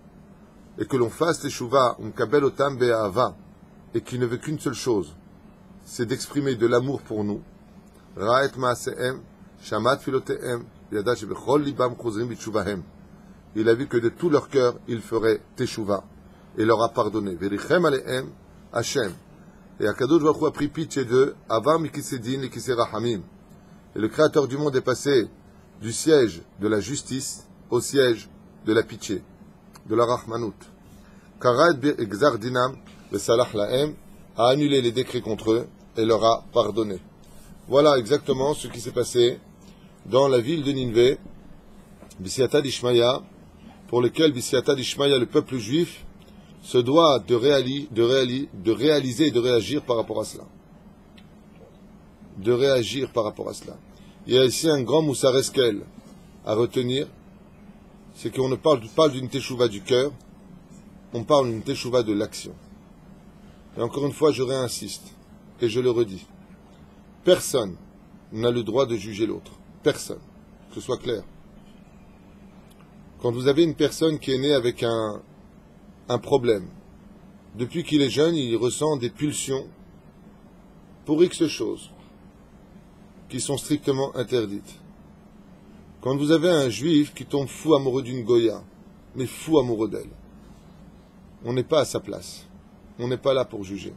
et que l'on fasse teshuva, et qui ne veut qu'une seule chose, c'est d'exprimer de l'amour pour nous. Il a vu que de tout leur cœur, il ferait teshuva et leur a pardonné. Verichem alehem Hashem. Et Akadosh Baruch Hu a pris pitié d'eux, avar mikisedin et kiserachamim. Et le Créateur du monde est passé du siège de la justice au siège de la pitié, de la Rahmanout. Karad Gzar Dinam, le Salah Lahem, a annulé les décrets contre eux et leur a pardonné. Voilà exactement ce qui s'est passé dans la ville de Ninvé, Bisiata d'Ishmaïa, pour lequel Bisiata d'Ishmaïa, le peuple juif, se doit de réaliser et de réagir par rapport à cela. De réagir par rapport à cela. Il y a ici un grand Moussar Eskel à retenir, c'est qu'on ne parle d'une teshuva du cœur, on parle d'une teshuva de l'action. Et encore une fois, je réinsiste, et je le redis. Personne n'a le droit de juger l'autre. Personne. Que ce soit clair. Quand vous avez une personne qui est née avec un problème, depuis qu'il est jeune, il ressent des pulsions pour X choses qui sont strictement interdites. Quand vous avez un juif qui tombe fou amoureux d'une Goya, mais fou amoureux d'elle, on n'est pas à sa place. On n'est pas là pour juger.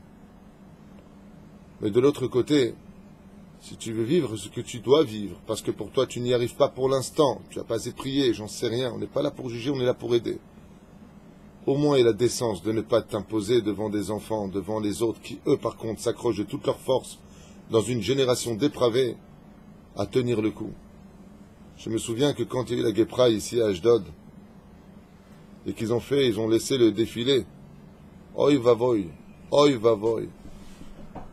Mais de l'autre côté, si tu veux vivre ce que tu dois vivre, parce que pour toi tu n'y arrives pas pour l'instant, tu n'as pas assez prié, j'en sais rien, on n'est pas là pour juger, on est là pour aider. Au moins, il y a la décence de ne pas t'imposer devant des enfants, devant les autres, qui eux par contre s'accrochent de toute leur force, dans une génération dépravée, à tenir le coup. Je me souviens que quand il y a eu la Guépra ici à Ashdod, et qu'ils ont laissé le défilé, Oy vavoy, oy vavoy.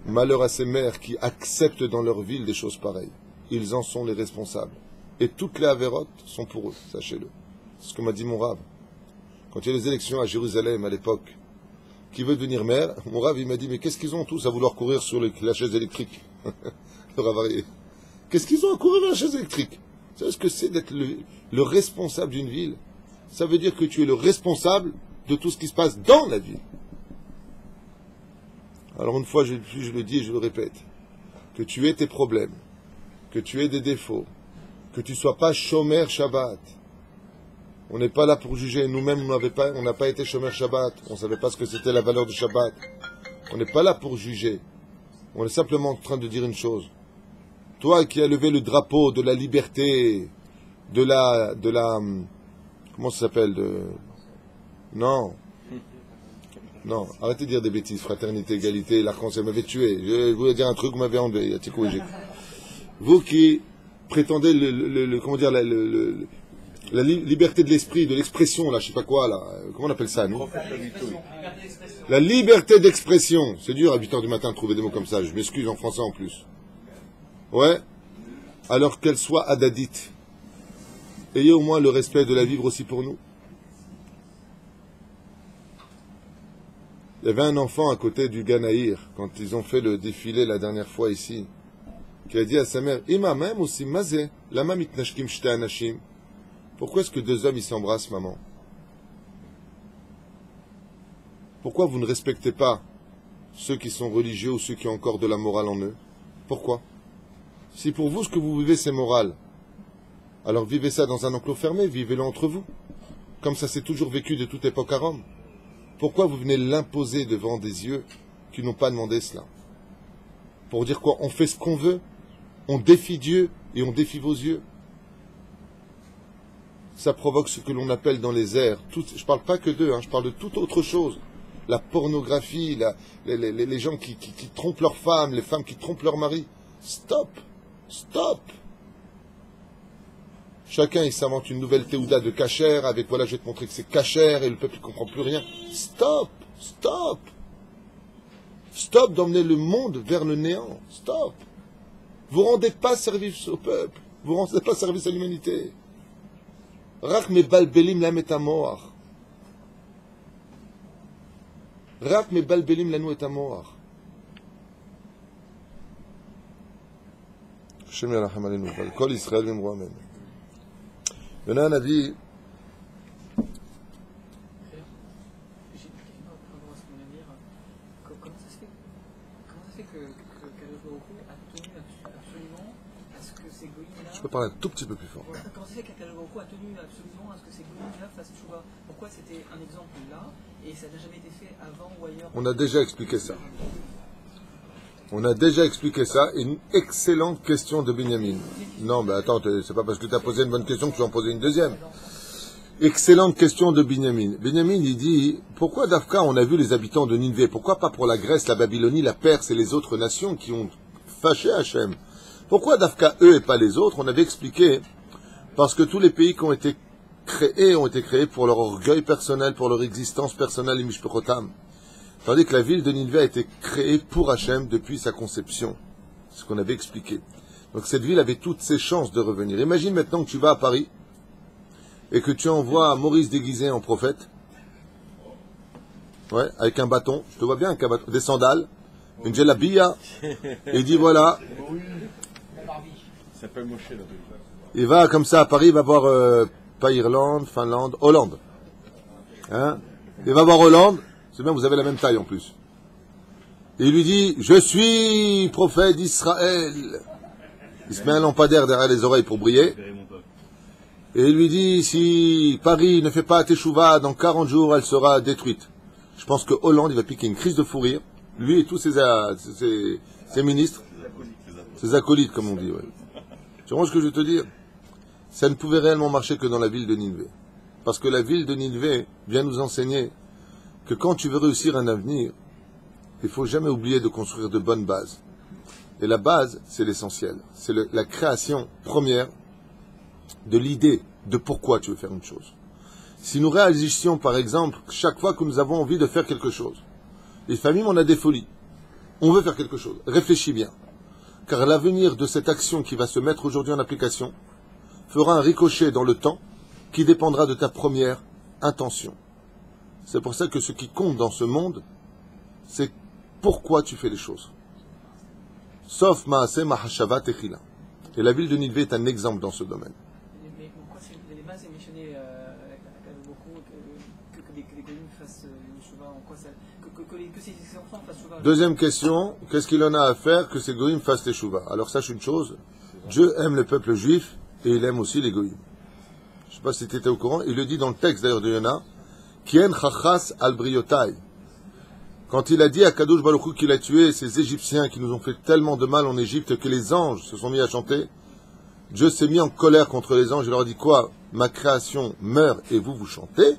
Malheur à ces mères qui acceptent dans leur ville des choses pareilles. Ils en sont les responsables. Et toutes les avérotes sont pour eux, sachez-le. C'est ce que m'a dit mon Rav. Quand il y a les élections à Jérusalem à l'époque, qui veut devenir maire, mon Rav il m'a dit, mais qu'est-ce qu'ils ont tous à vouloir courir sur la chaise électrique? Le Rav Arié. Qu'est-ce qu'ils ont à courir vers la chaise électrique? Vous savez ce que c'est d'être le responsable d'une ville? Ça veut dire que tu es le responsable de tout ce qui se passe dans la ville. Alors une fois, je le dis et je le répète, que tu aies tes problèmes, que tu aies des défauts, que tu ne sois pas Shomer Shabbat. On n'est pas là pour juger. Nous-mêmes, on n'a pas été Shomer Shabbat. On ne savait pas ce que c'était la valeur de Shabbat. On n'est pas là pour juger. On est simplement en train de dire une chose. Toi qui as levé le drapeau de la liberté, de la comment ça s'appelle Non, arrêtez de dire des bêtises, fraternité, égalité, l'arc-en-ciel m'avait tué. Je voulais dire un truc, vous m'avez enlevé, vous qui prétendez la liberté de l'esprit, de l'expression, là, je sais pas quoi, là, comment on appelle ça, nous? La liberté d'expression. C'est dur à 8h du matin de trouver des mots comme ça, je m'excuse en français en plus. Ouais, alors qu'elle soit adadite. Ayez au moins le respect de la vivre aussi pour nous. Il y avait un enfant à côté du Ganaïr, quand ils ont fait le défilé la dernière fois ici, qui a dit à sa mère, Ima même aussi mazé, lama mitnashkim shte anashim. Pourquoi est-ce que deux hommes ils s'embrassent, maman? Pourquoi vous ne respectez pas ceux qui sont religieux ou ceux qui ont encore de la morale en eux? Pourquoi? Si pour vous ce que vous vivez c'est moral, alors vivez ça dans un enclos fermé, vivez-le entre vous, comme ça c'est toujours vécu de toute époque à Rome. Pourquoi vous venez l'imposer devant des yeux qui n'ont pas demandé cela? Pour dire quoi? On fait ce qu'on veut, on défie Dieu et on défie vos yeux. Ça provoque ce que l'on appelle dans les airs, je ne parle pas que d'eux, je parle de toute autre chose. La pornographie, les gens qui trompent leurs femmes, les femmes qui trompent leur mari. Stop! Stop! Chacun, il s'invente une nouvelle théouda de cachère avec, voilà, je vais te montrer que c'est cachère et le peuple ne comprend plus rien. Stop! Stop! Stop d'emmener le monde vers le néant. Stop! Vous ne rendez pas service au peuple. Vous ne rendez pas service à l'humanité. Rak me balbelim la metamoar. Rak me balbelim la nou etamoar. Hashem yaracham aleinu. Kol Israël v'imru amen. Il y en a un avis. Comment ça se fait que Kadosh Baruch Hu a tenu absolument à ce que ces goïms-là... Je peux parler un tout petit peu plus fort. Comment ça se fait que Kadosh Baruch Hu a tenu absolument à ce que ces goïms-là fassent tchouva? Pourquoi c'était un exemple là et ça n'a jamais été fait avant ou ailleurs? On a déjà expliqué ça. On a déjà expliqué ça. Une excellente question de Binyamin. Non, mais attends, c'est pas parce que tu as posé une bonne question que tu en posais une deuxième. Excellente question de Binyamin. Binyamin, il dit, pourquoi d'Afka on a vu les habitants de Nineveh? Pourquoi pas pour la Grèce, la Babylonie, la Perse et les autres nations qui ont fâché Hachem? Pourquoi d'Afka eux et pas les autres? On avait expliqué, parce que tous les pays qui ont été créés pour leur orgueil personnel, pour leur existence personnelle et mishpechotam. Tandis que la ville de Nineveh a été créée pour Hachem depuis sa conception. C'est ce qu'on avait expliqué. Donc cette ville avait toutes ses chances de revenir. Imagine maintenant que tu vas à Paris, et que tu envoies Maurice déguisé en prophète, ouais, avec un bâton, je te vois bien avec un bâton, des sandales, une djellabia, et il dit voilà, Ça s'appelle Moshe, là. il va comme ça à Paris, il va voir, pas Irlande, Finlande, Hollande. Hein? Il va voir Hollande, c'est bien, vous avez la même taille en plus. Et il lui dit, je suis prophète d'Israël. Il se met un lampadaire derrière les oreilles pour briller. Et il lui dit, si Paris ne fait pas Teshuvah, dans 40 jours, elle sera détruite. Je pense que Hollande, il va piquer une crise de fou rire. Lui et tous ses ministres, ses acolytes, comme on dit. Ouais. Tu vois ce que je veux te dire? Ça ne pouvait réellement marcher que dans la ville de Nineveh. Parce que la ville de Nineveh vient nous enseigner que quand tu veux réussir un avenir, il faut jamais oublier de construire de bonnes bases. Et la base, c'est l'essentiel. C'est la création première de l'idée de pourquoi tu veux faire une chose. Si nous réagissions, par exemple, chaque fois que nous avons envie de faire quelque chose, les familles, on a des folies. On veut faire quelque chose. Réfléchis bien. Car l'avenir de cette action qui va se mettre aujourd'hui en application fera un ricochet dans le temps qui dépendra de ta première intention. C'est pour ça que ce qui compte dans ce monde, c'est pourquoi tu fais les choses. Sauf Maaseh Mahashava Techila. Et la ville de Nineveh est un exemple dans ce domaine. Mais pourquoi les bases est mentionné beaucoup que les goyim fassent une chouva, en quoi ça, que ces enfants fassent chouva? Deuxième question, qu'est-ce qu'il en a à faire que ces goyim fassent les chouva? Alors sache une chose, Dieu aime le peuple juif et il aime aussi les goyim. Je ne sais pas si tu étais au courant, il le dit dans le texte d'ailleurs de Yona, Kien chachas al briotai. Quand il a dit à Kadosh Baruch Hu qu'il a tué ces Égyptiens qui nous ont fait tellement de mal en Égypte que les anges se sont mis à chanter, Dieu s'est mis en colère contre les anges et leur a dit quoi? Ma création meurt et vous, vous chantez?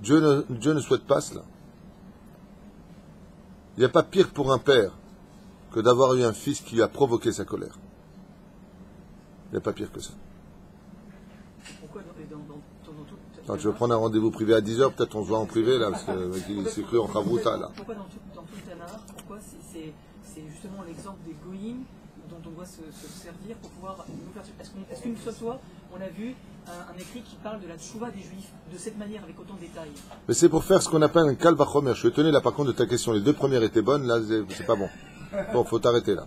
Dieu ne souhaite pas cela. Il n'y a pas pire pour un père que d'avoir eu un fils qui lui a provoqué sa colère. Il n'y a pas pire que ça. Pourquoi Attends, tu veux prendre un rendez-vous privé à 10h, peut-être on se voit en privé là, parce qu'il s'est cru en Chavruta là. Pourquoi dans tout le Tanakh, pourquoi c'est justement l'exemple des goyim dont on doit se servir pour pouvoir nous faire... Est-ce qu'une seule fois, on a vu un écrit qui parle de la tchouva des juifs de cette manière, avec autant de détails? Mais c'est pour faire ce qu'on appelle un kal vachomer. Je suis étonné là par contre de ta question. Les deux premières étaient bonnes, là c'est pas bon. Bon, faut t'arrêter là.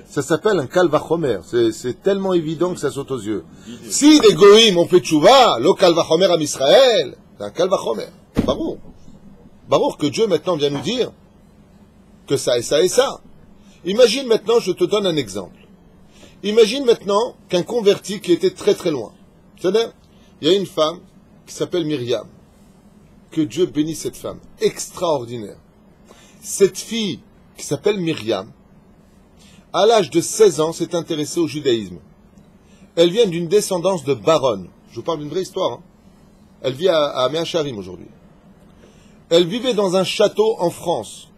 Ça s'appelle un kal vachomer. C'est tellement évident que ça saute aux yeux. Si les goïms ont fait tchouva, le kal vachomer à Israël, c'est un kal vachomer. Barour. Barour que Dieu maintenant vient nous dire que ça et ça et ça. Imagine maintenant, je te donne un exemple. Imagine maintenant qu'un converti qui était très très loin. C'est-à-dire, il y a une femme qui s'appelle Myriam. Que Dieu bénisse cette femme. Extraordinaire. Cette fille qui s'appelle Myriam, à l'âge de 16 ans, s'est intéressée au judaïsme. Elle vient d'une descendance de baronne. Je vous parle d'une vraie histoire. Hein. Elle vit à Meacharim aujourd'hui. Elle vivait dans un château en France.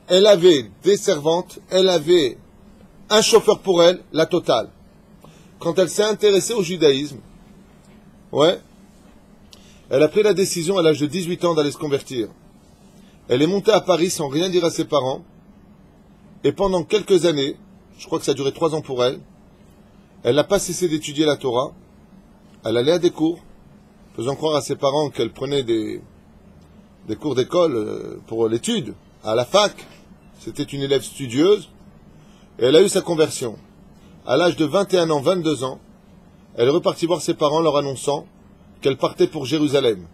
Elle avait des servantes, elle avait un chauffeur pour elle, la totale. Quand elle s'est intéressée au judaïsme, ouais, elle a pris la décision à l'âge de 18 ans d'aller se convertir. Elle est montée à Paris sans rien dire à ses parents. Et pendant quelques années, je crois que ça a duré 3 ans pour elle, elle n'a pas cessé d'étudier la Torah. Elle allait à des cours, faisant croire à ses parents qu'elle prenait des cours d'école pour l'étude, à la fac. C'était une élève studieuse. Et elle a eu sa conversion. À l'âge de 21 ans, 22 ans, elle est repartie voir ses parents leur annonçant qu'elle partait pour Jérusalem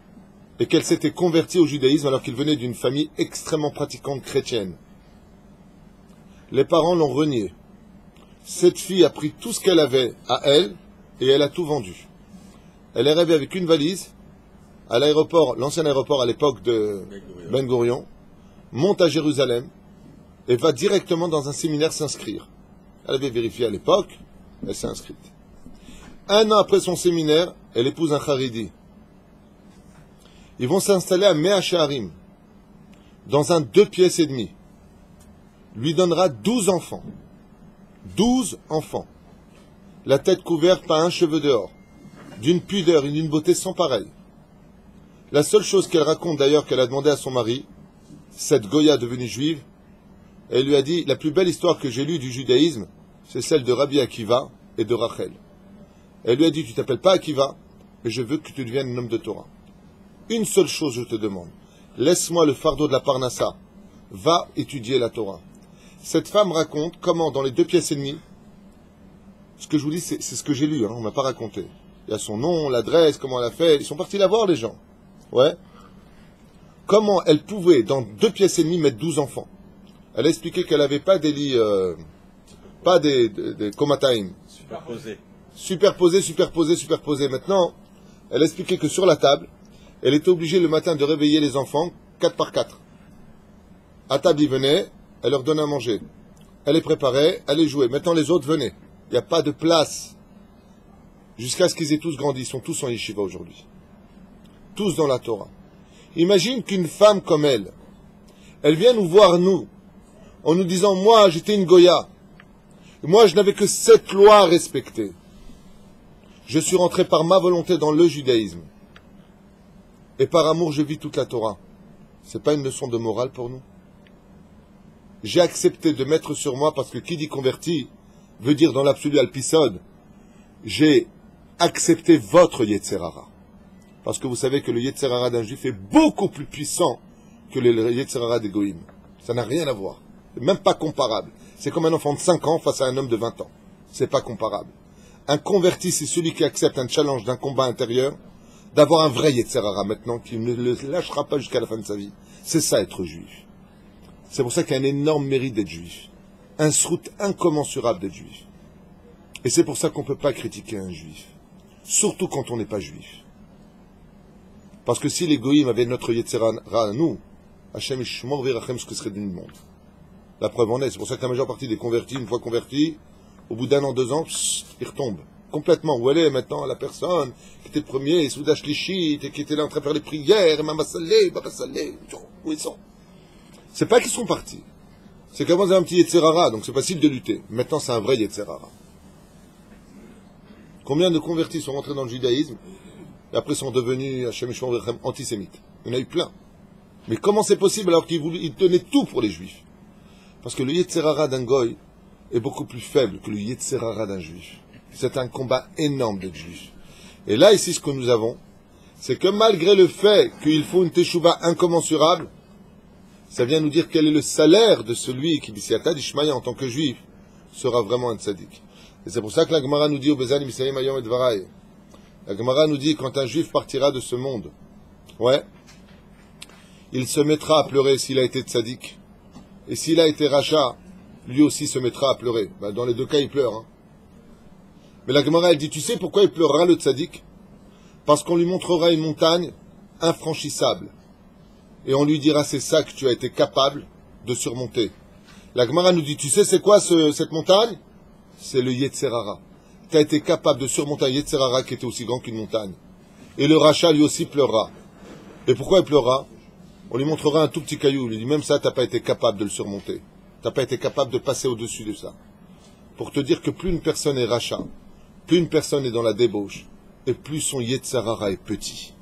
et qu'elle s'était convertie au judaïsme alors qu'il venait d'une famille extrêmement pratiquante chrétienne. Les parents l'ont renié. Cette fille a pris tout ce qu'elle avait à elle et elle a tout vendu. Elle est arrivée avec une valise à l'aéroport, l'ancien aéroport à l'époque de Ben Gurion, monte à Jérusalem et va directement dans un séminaire s'inscrire. Elle avait vérifié à l'époque, elle s'est inscrite. 1 an après son séminaire, elle épouse un Haridi. Ils vont s'installer à Mea Shearim, dans un 2 pièces et demi. Lui donnera 12 enfants. 12 enfants. La tête couverte, pas un cheveu dehors. D'une pudeur et d'une beauté sans pareil. La seule chose qu'elle raconte d'ailleurs qu'elle a demandé à son mari, cette Goya devenue juive, elle lui a dit, la plus belle histoire que j'ai lue du judaïsme, c'est celle de Rabbi Akiva et de Rachel. Elle lui a dit, tu t'appelles pas Akiva, mais je veux que tu deviennes un homme de Torah. Une seule chose je te demande, laisse-moi le fardeau de la Parnassa, va étudier la Torah. Cette femme raconte comment dans les 2 pièces et demie, ce que je vous dis c'est ce que j'ai lu, on ne m'a pas raconté. Il y a son nom, l'adresse, comment elle a fait, ils sont partis la voir les gens. Ouais. Comment elle pouvait dans 2 pièces et demie mettre 12 enfants. Elle a expliqué qu'elle n'avait pas des lits, pas des komataim. Superposés. Maintenant, elle a expliqué que sur la table, elle était obligée le matin de réveiller les enfants 4 par 4. À table, ils venaient, elle leur donnait à manger. Elle les préparait, elle les jouait. Maintenant, les autres venaient. Il n'y a pas de place. Jusqu'à ce qu'ils aient tous grandi. Ils sont tous en yeshiva aujourd'hui. Tous dans la Torah. Imagine qu'une femme comme elle vient nous voir, nous, en nous disant, moi, j'étais une Goya. Moi, je n'avais que 7 lois à respecter. Je suis rentré par ma volonté dans le judaïsme. Et par amour, je vis toute la Torah. C'est pas une leçon de morale pour nous? J'ai accepté de mettre sur moi, parce que qui dit converti, veut dire dans l'absolu alpisode, j'ai accepté votre Yetzerara. Parce que vous savez que le Yetzerara d'un juif est beaucoup plus puissant que le Yetzerara des Goïm. Ça n'a rien à voir. C'est même pas comparable. C'est comme un enfant de 5 ans face à un homme de 20 ans. C'est pas comparable. Un converti, c'est celui qui accepte un challenge d'un combat intérieur, d'avoir un vrai Yetzerara maintenant, qui ne le lâchera pas jusqu'à la fin de sa vie. C'est ça être juif. C'est pour ça qu'il y a un énorme mérite d'être juif. Un srout incommensurable d'être juif. Et c'est pour ça qu'on ne peut pas critiquer un juif. Surtout quand on n'est pas juif. Parce que si les goïms avaient notre Yetzerara à nous, Hachem Ishmor Virachem, ce que serait du monde. La preuve en est. C'est pour ça que la majeure partie des convertis, une fois convertis, au bout d'1 an, 2 ans, ils retombent. Complètement. Où elle est maintenant la personne qui était le premier, Soudash Lichit, et qui était là en train de faire les prières, et Mama Salé, Baba Salé, où ils sont? C'est pas qu'ils sont partis. C'est qu'avant, ils avaient un petit Yetzerara, donc c'est facile de lutter. Maintenant, c'est un vrai Yetzerara. Combien de convertis sont rentrés dans le judaïsme, et après sont devenus, Hachem Yishmor Virachem, antisémites? Il y en a eu plein. Mais comment c'est possible alors qu'ils tenaient tout pour les juifs? Parce que le Yetzerara d'un goy est beaucoup plus faible que le Yetzerara d'un juif. C'est un combat énorme d'être juif. Et là, ici, ce que nous avons, c'est que malgré le fait qu'il faut une teshuva incommensurable, ça vient nous dire quel est le salaire de celui qui, b'siyata d'Ishmaïa en tant que juif, sera vraiment un tzaddik. Et c'est pour ça que la Gemara nous dit au Bezan Misayim Ayom et Dvarai. La Gemara nous dit quand un juif partira de ce monde, ouais, il se mettra à pleurer s'il a été tzaddik. Et s'il a été rachat, lui aussi se mettra à pleurer. Ben, dans les 2 cas, il pleure. Hein. Mais la Gemara, elle dit, tu sais pourquoi il pleurera le tzaddik? Parce qu'on lui montrera une montagne infranchissable. Et on lui dira, c'est ça que tu as été capable de surmonter. La Gemara nous dit, tu sais c'est quoi cette montagne? C'est le Yetzerara. Tu as été capable de surmonter un Yetzerara qui était aussi grand qu'une montagne. Et le rachat, lui aussi, pleurera. Et pourquoi il pleurera? On lui montrera un tout petit caillou. Il lui dit, même ça, tu n'as pas été capable de le surmonter. Tu n'as pas été capable de passer au-dessus de ça. Pour te dire que plus une personne est rachat, plus une personne est dans la débauche, et plus son Yetzerara est petit.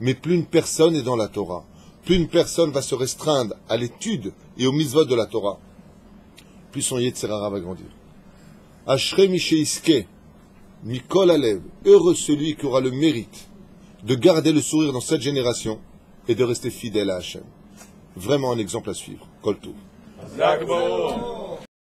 Mais plus une personne est dans la Torah, plus une personne va se restreindre à l'étude et au mitzvot de la Torah, plus son Yetzerara va grandir. Ashrei Misheiske, Mikol Alev, heureux celui qui aura le mérite de garder le sourire dans cette génération et de rester fidèle à Hachem. Vraiment un exemple à suivre. Kol Tov.